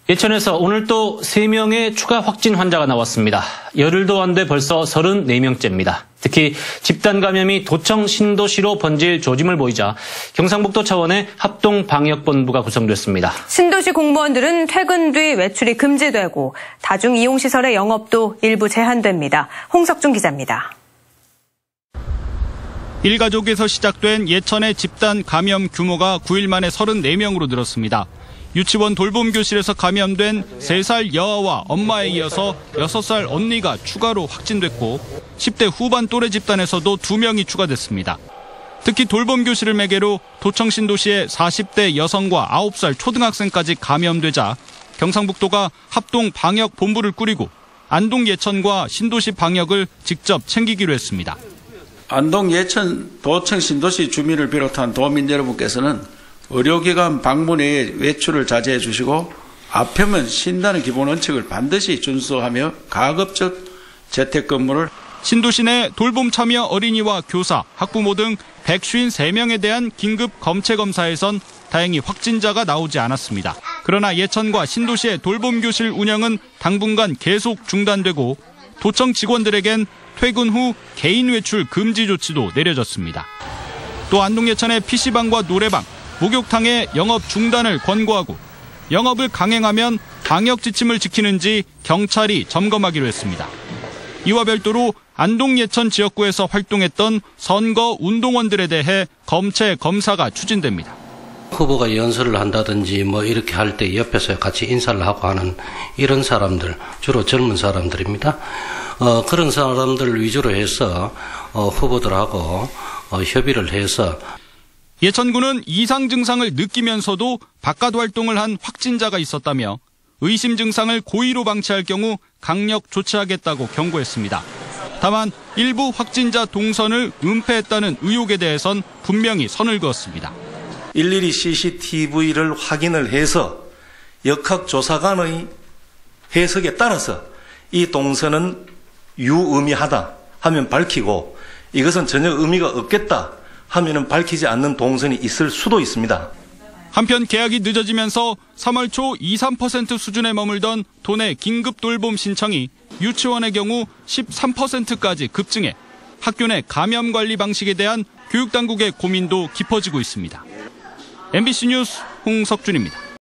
예천에서 오늘 또 3명의 추가 확진 환자가 나왔습니다. 열흘도 안 돼 벌써 34명째입니다. 특히 집단 감염이 도청 신도시로 번질 조짐을 보이자 경상북도 차원의 합동방역본부가 구성됐습니다. 신도시 공무원들은 퇴근 뒤 외출이 금지되고 다중이용시설의 영업도 일부 제한됩니다. 홍석준 기자입니다. 일가족에서 시작된 예천의 집단 감염 규모가 9일 만에 34명으로 늘었습니다. 유치원 돌봄교실에서 감염된 3살 여아와 엄마에 이어서 6살 언니가 추가로 확진됐고 10대 후반 또래 집단에서도 2명이 추가됐습니다. 특히 돌봄교실을 매개로 도청 신도시의 40대 여성과 9살 초등학생까지 감염되자 경상북도가 합동방역본부를 꾸리고 안동 예천과 신도시 방역을 직접 챙기기로 했습니다. 안동 예천 도청 신도시 주민을 비롯한 도민 여러분께서는 의료기관 방문 외에 외출을 자제해 주시고 아프면 쉰다는 기본 원칙을 반드시 준수하며 가급적 재택근무를. 신도시 내 돌봄 참여 어린이와 교사, 학부모 등 153명에 대한 긴급 검체 검사에선 다행히 확진자가 나오지 않았습니다. 그러나 예천과 신도시의 돌봄교실 운영은 당분간 계속 중단되고 도청 직원들에겐 퇴근 후 개인 외출 금지 조치도 내려졌습니다. 또 안동 예천의 PC방과 노래방, 목욕탕의 영업 중단을 권고하고 영업을 강행하면 방역 지침을 지키는지 경찰이 점검하기로 했습니다. 이와 별도로 안동 예천 지역구에서 활동했던 선거 운동원들에 대해 검체 검사가 추진됩니다. 후보가 연설을 한다든지 이렇게 할 때 옆에서 같이 인사를 하고 하는 이런 사람들, 주로 젊은 사람들입니다. 그런 사람들 위주로 해서 후보들하고 협의를 해서. 예천구는 이상 증상을 느끼면서도 바깥 활동을 한 확진자가 있었다며 의심 증상을 고의로 방치할 경우 강력 조치하겠다고 경고했습니다. 다만 일부 확진자 동선을 은폐했다는 의혹에 대해선 분명히 선을 그었습니다. 일일이 CCTV를 확인을 해서 역학조사관의 해석에 따라서 이 동선은 유의미하다 하면 밝히고 이것은 전혀 의미가 없겠다 하면은 밝히지 않는 동선이 있을 수도 있습니다. 한편 계약이 늦어지면서 3월 초 2~3% 수준에 머물던 도내 긴급 돌봄 신청이 유치원의 경우 13%까지 급증해 학교 내 감염 관리 방식에 대한 교육당국의 고민도 깊어지고 있습니다. MBC 뉴스 홍석준입니다.